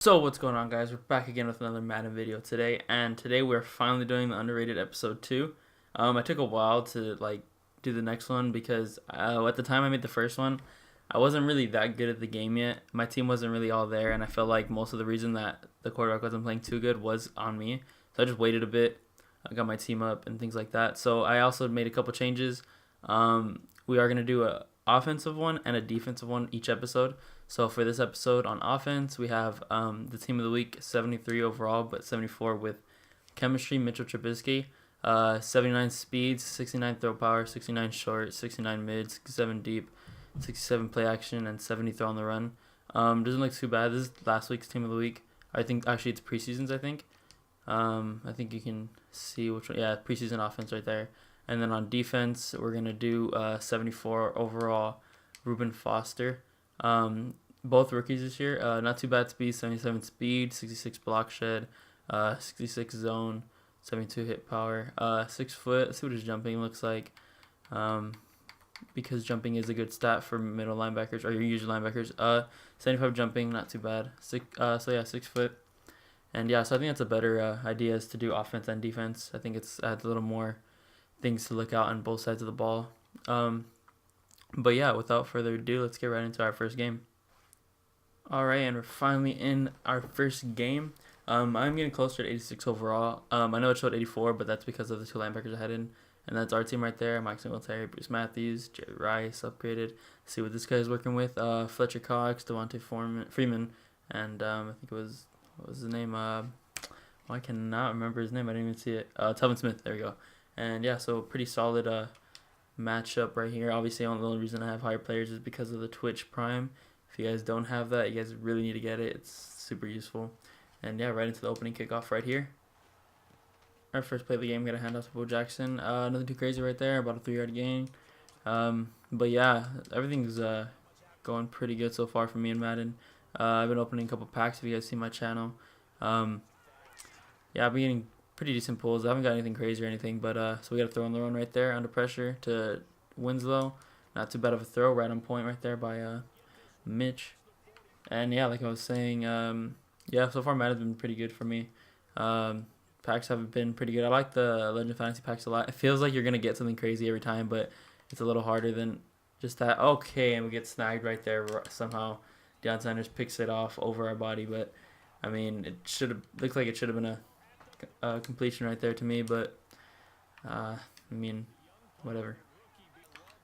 So what's going on, guys? We're back again with another Madden video today, and today we're finally doing the underrated episode 2. I took a while to do the next one because at the time I made the first one, I wasn't really that good at the game yet. My team wasn't really all there, and I felt like most of the reason that the quarterback wasn't playing too good was on me. So I just waited a bit, I got my team up and things like that. So I also made a couple changes. We are gonna do a offensive one and a defensive one each episode. So for this episode on offense, we have the team of the week, 73 overall, but 74 with chemistry, Mitchell Trubisky, 79 speed, 69 throw power, 69 short, 69 mid, 67 deep, 67 play action, and 70 throw on the run. Doesn't look too bad. This is last week's team of the week. I think actually it's preseasons. I think you can see which one. Yeah, preseason offense right there. And then on defense, we're gonna do 74 overall, Reuben Foster. Both rookies this year. Not too bad speed, 77 speed, 66 block shed, 66 zone, 72 hit power. 6 foot. Let's see what his jumping looks like. Because jumping is a good stat for middle linebackers or your usual linebackers. 75 jumping, not too bad. 6 foot. And yeah, so I think that's a better idea is to do offense and defense. I think it's adds a little more things to look out on both sides of the ball. But yeah, without further ado, let's get right into our first game. All right, and we're finally in our first game. I'm getting closer to 86 overall. I know it showed 84, but that's because of the two linebackers I had in. And that's our team right there. Mike Singletary, Bruce Matthews, Jerry Rice upgraded. See what this guy's working with. Fletcher Cox, Devontae Freeman, and I think what was his name? I cannot remember his name. I didn't even see it. Telvin Smith. There we go. And yeah, so pretty solid matchup right here. Obviously, the only reason I have higher players is because of the Twitch Prime. If you guys don't have that, you guys really need to get it. It's super useful. And yeah, right into the opening kickoff right here. Our first play of the game, got a handoff to Bo Jackson. Nothing too crazy right there, about a 3-yard gain. But yeah, everything's going pretty good so far for me and Madden. I've been opening a couple packs if you guys see my channel. Yeah, I've been getting pretty decent pulls. I haven't got anything crazy or anything, but so we got to throw on the run right there under pressure to Winslow. Not too bad of a throw, right on point right there by Mitch. And yeah, like I was saying, yeah, so far Madden's been pretty good for me. Packs have been pretty good. I like the Legend Fantasy packs a lot. It feels like you're going to get something crazy every time, but it's a little harder than just that. Okay, and we get snagged right there somehow. Deion Sanders picks it off over our body, but I mean, it should have looked like it should have been a completion right there to me, but I mean, whatever.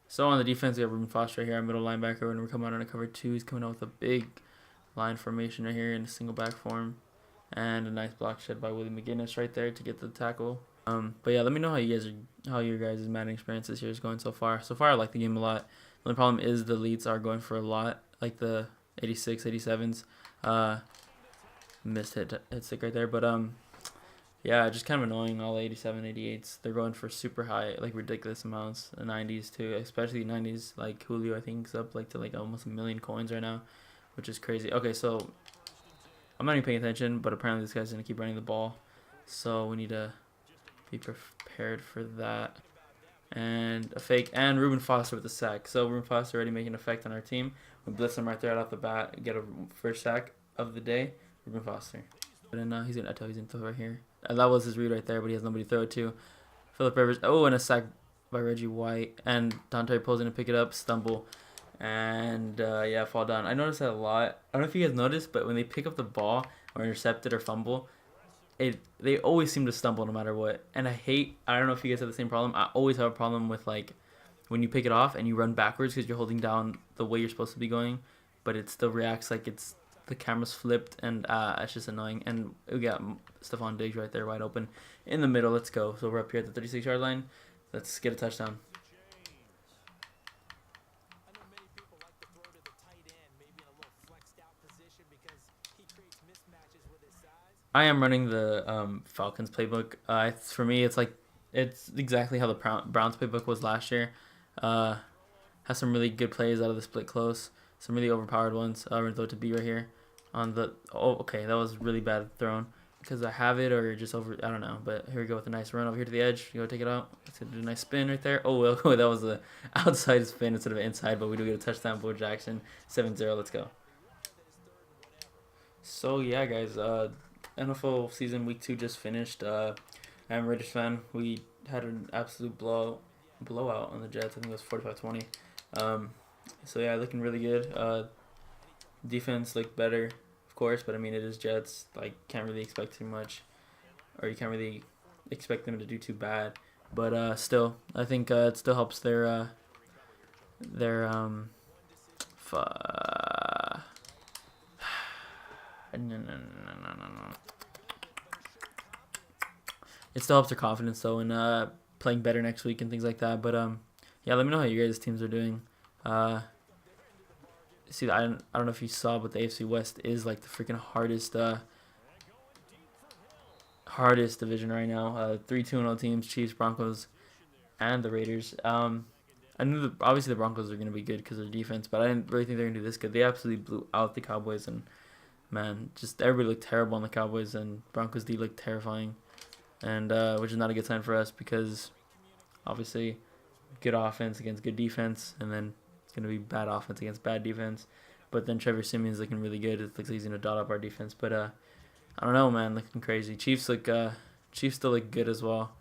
So on the defense, we have Reuben Foster right here, our middle linebacker. When we're coming out on a cover 2, he's coming out with a big line formation right here in a single back form, and a nice block shed by Willie McGinnis right there to get the tackle. But yeah, let me know how your guys' Madden experience this year is going so far. So far, I like the game a lot. The only problem is the leads are going for a lot, like the 86, 87s. Missed hit stick right there, but yeah, just kind of annoying. All 87, 88s, they're going for super high, like ridiculous amounts. The 90s too, especially 90s. Like Julio, I think is up to almost 1 million coins right now, which is crazy. Okay, so I'm not even paying attention, but apparently this guy's gonna keep running the ball, so we need to be prepared for that. And a fake, and Reuben Foster with the sack. So Reuben Foster already making an effect on our team. We blitz him right there right off the bat, get a first sack of the day. Reuben Foster. But then he's gonna throw right here. That was his read right there, but he has nobody to throw it to. Philip Rivers. Oh, and a sack by Reggie White. And Dante Poe's gonna pick it up, stumble, and yeah, fall down. I noticed that a lot. I don't know if you guys noticed, but when they pick up the ball or intercept it or fumble, they always seem to stumble no matter what. And I don't know if you guys have the same problem. I always have a problem with when you pick it off and you run backwards because you're holding down the way you're supposed to be going, but it still reacts like the camera's flipped, and it's just annoying. And we got Stephon Diggs right there wide open in the middle. Let's go. So we're up here at the 36-yard line. Let's get a touchdown. I am running the Falcons playbook. For me, it's exactly how the Browns playbook was last year. Has some really good plays out of the split close. Some really overpowered ones. We're going to throw it to B right here. Okay, that was really bad thrown. Because I have it or just over, I don't know. But here we go with a nice run over here to the edge. You go take it out. Let's do a nice spin right there. Oh, well, that was an outside spin instead of an inside. But we do get a touchdown. Bo Jackson, 7-0. Let's go. So yeah, guys. NFL season week 2 just finished. I'm a Raiders fan. We had an absolute blowout on the Jets. I think it was 45-20. Um, so yeah, looking really good. Defense looked better, of course, but I mean it is Jets. Like can't really expect too much, or you can't really expect them to do too bad. But still, I think it still helps their fu- no. It still helps their confidence though in playing better next week and things like that. But yeah, let me know how you guys' teams are doing. Uh, see, I don't know if you saw, but the AFC West is like the freaking hardest division right now. 3-2-0 teams: Chiefs, Broncos, and the Raiders. I knew obviously the Broncos are gonna be good because of their defense, but I didn't really think they were gonna do this good. They absolutely blew out the Cowboys, and man, just everybody looked terrible on the Cowboys, and Broncos D looked terrifying, and which is not a good sign for us because obviously good offense against good defense, and then it's gonna be bad offense against bad defense. But then Trevor Simeon's looking really good. It looks like he's gonna dot up our defense, but I don't know, man, looking crazy. Chiefs still look good as well.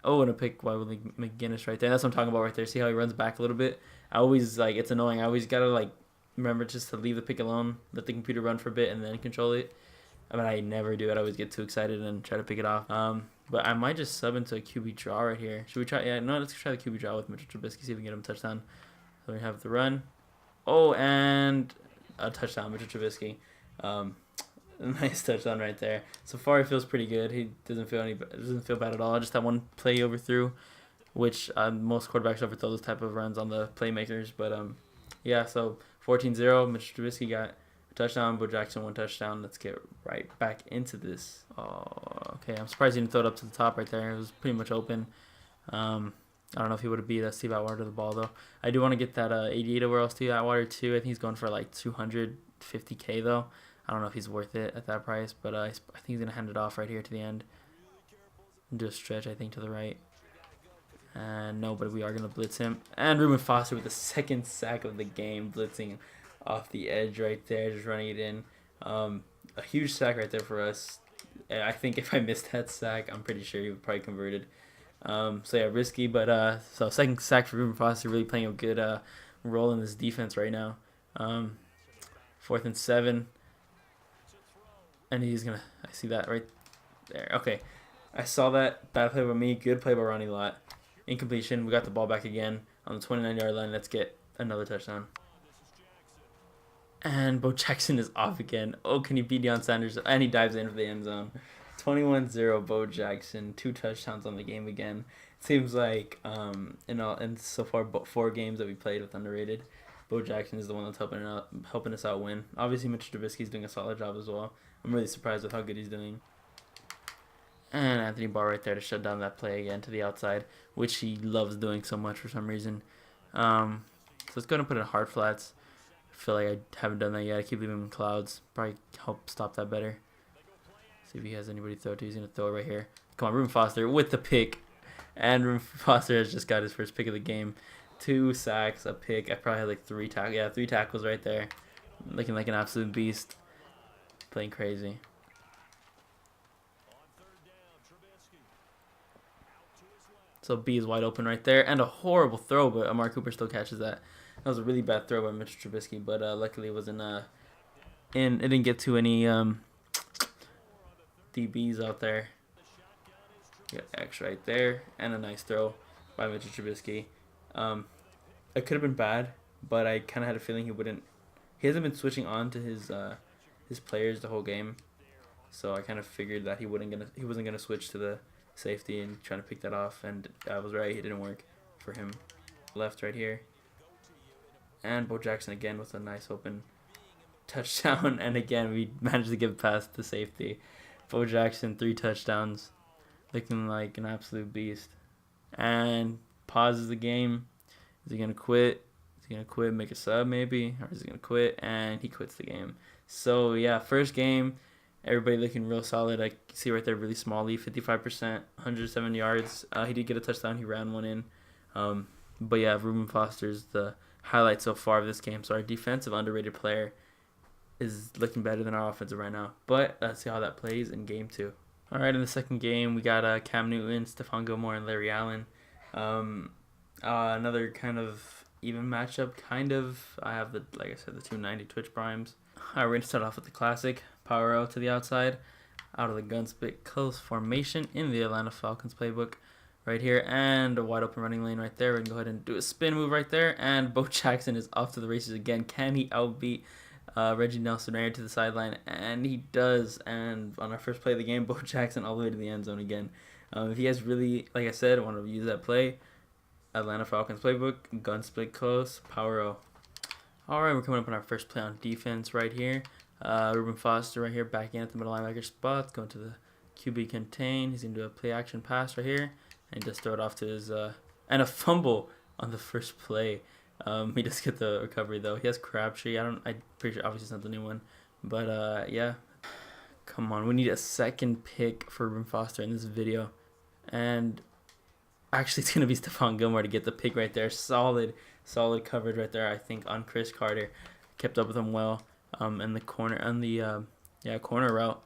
Oh, and a pick by Willie McGinnis right there. That's what I'm talking about right there. See how he runs back a little bit? I always it's annoying. I always gotta remember just to leave the pick alone, let the computer run for a bit, and then control it. I mean, I never do it. I always get too excited and try to pick it off. But I might just sub into a QB draw right here. Should we try? Yeah, no, let's try the QB draw with Mitchell Trubisky, see if we can get him a touchdown. So we have the run. Oh, and a touchdown, Mitchell Trubisky. Nice touchdown right there. So far, it feels pretty good. He doesn't feel bad at all. Just that one play overthrew, which most quarterbacks overthrow those type of runs on the playmakers. But yeah. So 14-0. Mitch Trubisky got a touchdown. Bo Jackson 1 touchdown. Let's get right back into this. Oh, okay. I'm surprised he didn't throw it up to the top right there. It was pretty much open. I don't know if he would have beat Steve Atwater to the ball though. I do want to get that 88 overall Steve Atwater too. I think he's going for like 250K though. I don't know if he's worth it at that price, but I think he's going to hand it off right here to the end. Do a stretch, I think, to the right. And no, but we are going to blitz him. And Reuben Foster with the second sack of the game, blitzing off the edge right there, just running it in. A huge sack right there for us. I think if I missed that sack, I'm pretty sure he would probably converted. So yeah, risky, but so second sack for Reuben Foster, really playing a good role in this defense right now. 4th and 7. And he's going to, I see that right there. Okay. I saw that. Bad play by me. Good play by Ronnie Lott. Incompletion. We got the ball back again on the 29-yard line. Let's get another touchdown. And Bo Jackson is off again. Oh, can he beat Deion Sanders? And he dives in for the end zone. 21-0 Bo Jackson. 2 touchdowns on the game again. It seems like in so far 4 games that we played with underrated, Bo Jackson is the one that's helping us out win. Obviously, Mitch Trubisky is doing a solid job as well. I'm really surprised with how good he's doing. And Anthony Barr right there to shut down that play again to the outside, which he loves doing so much for some reason. So let's go ahead and put in hard flats. I feel like I haven't done that yet. I keep leaving him in clouds. Probably help stop that better. See if he has anybody to throw to. He's going to throw it right here. Come on, Reuben Foster with the pick. And Reuben Foster has just got his first pick of the game. 2 sacks, a pick. I probably had like 3 tackles. Yeah, 3 tackles right there. Looking like an absolute beast. Playing crazy. So B is wide open right there. And a horrible throw, but Amari Cooper still catches that. That was a really bad throw by Mitch Trubisky, but luckily it wasn't it didn't get to any DBs out there. Got X right there. And a nice throw by Mitch Trubisky. It could have been bad, but I kind of had a feeling he hasn't been switching on to his players the whole game, so I kind of figured that he wasn't gonna switch to the safety and trying to pick that off, and I was right. It didn't work for him. Left right here, and Bo Jackson again with a nice open touchdown, and again we managed to get past the safety. Bo Jackson 3 touchdowns, looking like an absolute beast, and pauses the game. Is he gonna quit? Is he gonna quit? Make a sub maybe, or is he gonna quit? And he quits the game. So, yeah, first game, everybody looking real solid. I see right there, really small lead, 55%, 107 yards. He did get a touchdown. He ran one in. But, yeah, Reuben Foster's the highlight so far of this game. So, our defensive underrated player is looking better than our offensive right now. But let's see how that plays in game 2. All right, in the second game, we got Cam Newton, Stephon Gilmore, and Larry Allen. Another kind of even matchup, kind of. I have like I said, the 290 Twitch primes. All right, we're gonna start off with the classic power out to the outside, out of the gun split close formation in the Atlanta Falcons playbook, right here, and a wide open running lane right there. We can go ahead and do a spin move right there, and Bo Jackson is off to the races again. Can he outbeat Reggie Nelson right to the sideline? And he does. And on our first play of the game, Bo Jackson all the way to the end zone again. If you guys really, like I said, want to use that play, Atlanta Falcons playbook, gun split close, power O. All right, we're coming up on our first play on defense right here. Reuben Foster right here, back in at the middle linebacker spot, going to the QB contain. He's going to do a play action pass right here, and just throw it off to his, and a fumble on the first play. He does get the recovery though. He has Crabtree. I'm pretty sure obviously it's not the new one, but yeah. Come on, we need a second pick for Reuben Foster in this video, and actually it's gonna be Stephon Gilmore to get the pick right there. Solid coverage right there. I think on Chris Carter, kept up with him well. In the corner on the corner route.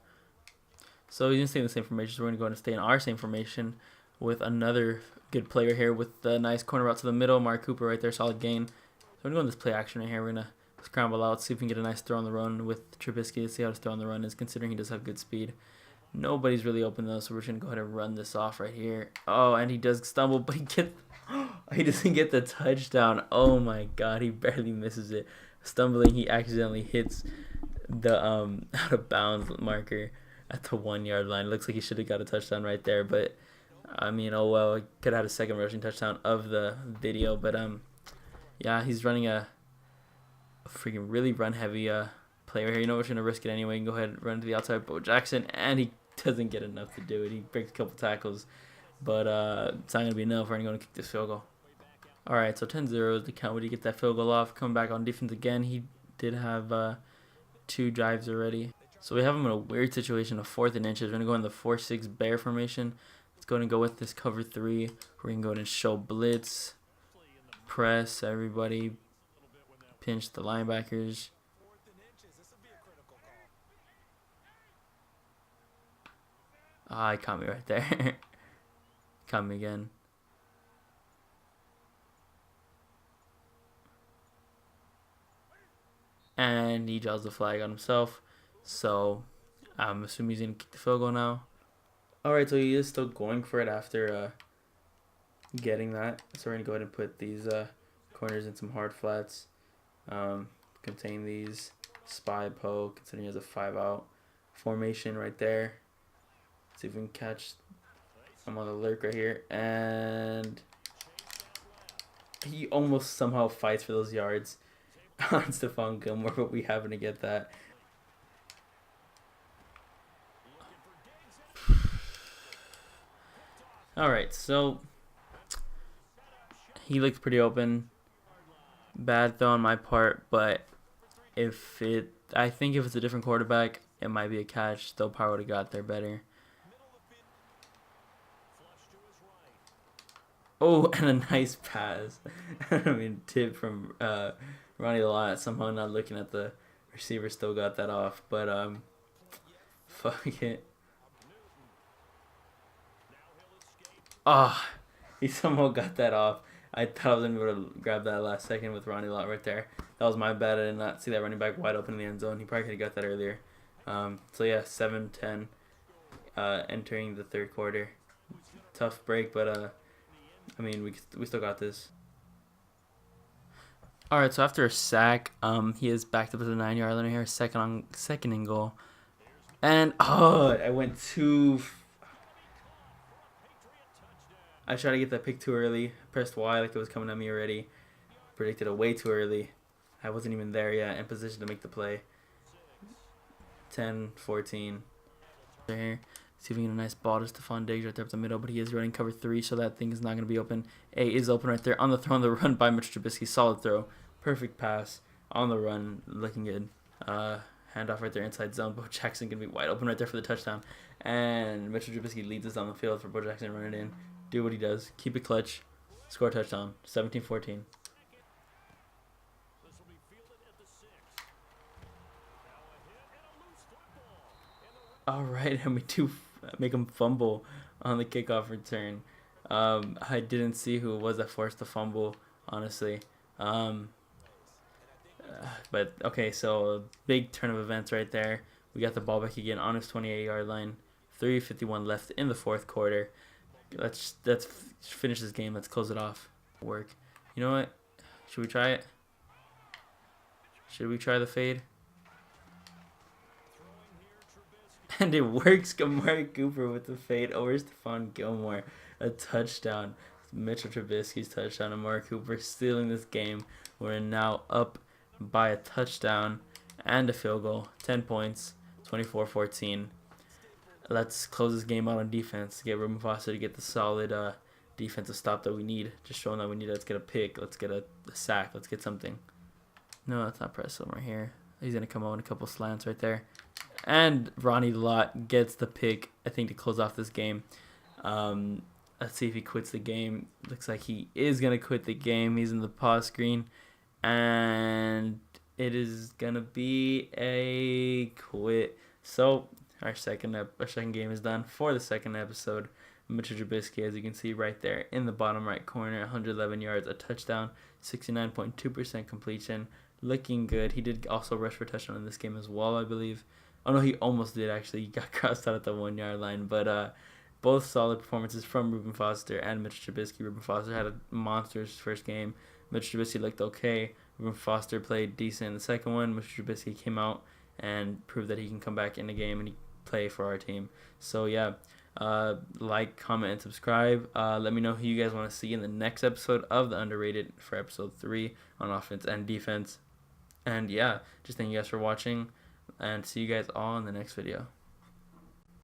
So he's gonna stay in the same formation. So we're gonna go ahead and stay in our same formation with another good player here with the nice corner route to the middle. Mark Cooper right there, solid gain. So we're gonna go in this play action right here. We're gonna scramble out, see if we can get a nice throw on the run with Trubisky. Let's see how his throw on the run is, considering he does have good speed. Nobody's really open though, so we're just gonna go ahead and run this off right here. Oh, and he does stumble, but he doesn't get the touchdown. Oh my God, he barely misses it. Stumbling, he accidentally hits the out of bounds marker at the 1 yard line. Looks like he should have got a touchdown right there, but I mean, oh well, could have had a second rushing touchdown of the video. But yeah, he's running a freaking really run heavy player here. You know, we're gonna risk it anyway. You can go ahead and run to the outside, Bo Jackson, and he doesn't get enough to do it. He breaks a couple tackles, but it's not gonna be enough. We're gonna kick this field goal. All right, so 10-0 is the count. When you get that field goal off, come back on defense again. He did have 2 drives already. So we have him in a weird situation of 4th and inches. We're going to go in the 4-6 bear formation. Let's go ahead and go with this cover 3. We're going to go ahead and show blitz, press everybody, pinch the linebackers. He caught me right there. Caught me again. And he draws the flag on himself. So I'm assuming he's going to kick the field goal now. Alright, so he is still going for it after getting that. So we're going to go ahead and put these corners in some hard flats. Contain these. Spy poke, considering he has a 5-out formation right there. See if we can catch. I'm on the lurk right here. And he almost somehow fights for those yards on Stephon Gilmore, but we happen to get that. Alright, so he looked pretty open. Bad throw on my part, but I think if it's a different quarterback, it might be a catch. Still probably would have got there better. Oh, and a nice pass. I mean, tip from Ronnie Lott. Somehow not looking at the receiver, still got that off. But fuck it. He somehow got that off. I thought I was going to be able to grab that last second with Ronnie Lott right there. That was my bad. I did not see that running back wide open in the end zone. He probably could have got that earlier. So yeah, 7-10 entering the third quarter. Tough break, but I mean, we still got this. All right, so after a sack, he is backed up to the 9-yard line here, second and goal, and I went too. I tried to get that pick too early. Pressed Y like it was coming at me already. Predicted it way too early. I wasn't even there yet in position to make the play. 10-14. Here. See if we can get a nice ball to Stephon Diggs right there up the middle, but he is running cover 3, so that thing is not going to be open. A is open right there on the throw on the run by Mitch Trubisky. Solid throw. Perfect pass on the run. Looking good. Handoff right there inside zone. Bo Jackson going to be wide open right there for the touchdown. And Mitch Trubisky leads us down the field for Bo Jackson to run it in. Do what he does. Keep it clutch. Score a touchdown. 17-14. All right, and we do make him fumble on the kickoff return. I didn't see who it was that forced the fumble, honestly. Um, but okay, so big turn of events right there. We got the ball back again on his 28-yard line. 3:51 left in the fourth quarter. Let's finish this game. Let's close it off. Work. You know what? Should we try it? Should we try the fade? And it works. Amari Cooper with the fade over Stephon Gilmore. A touchdown. Mitchell Trubisky's touchdown. Amari Cooper stealing this game. We're now up by a touchdown and a field goal. 10 points. 24-14. Let's close this game out on defense. Get Reuben Foster to get the solid defensive stop that we need. Just showing that we need. Let's get a pick. Let's get a sack. Let's get something. No, that's not Preston right here. He's going to come out with a couple slants right there. And Ronnie Lott gets the pick, I think, to close off this game. Let's see if he quits the game. Looks like he is going to quit the game. He's in the pause screen. And it is going to be a quit. So our second game is done for the second episode. Mitchell Trubisky, as you can see right there in the bottom right corner, 111 yards, a touchdown, 69.2% completion. Looking good. He did also rush for a touchdown in this game as well, I believe. Oh, no, he almost did, actually. He got crossed out at the 1-yard line. But both solid performances from Reuben Foster and Mitchell Trubisky. Reuben Foster had a monstrous first game. Mitchell Trubisky looked okay. Reuben Foster played decent in the second one. Mitchell Trubisky came out and proved that he can come back in the game and he play for our team. So, yeah, like, comment, and subscribe. Let me know who you guys want to see in the next episode of The Underrated for episode 3 on offense and defense. And, yeah, just thank you guys for watching. And see you guys all in the next video.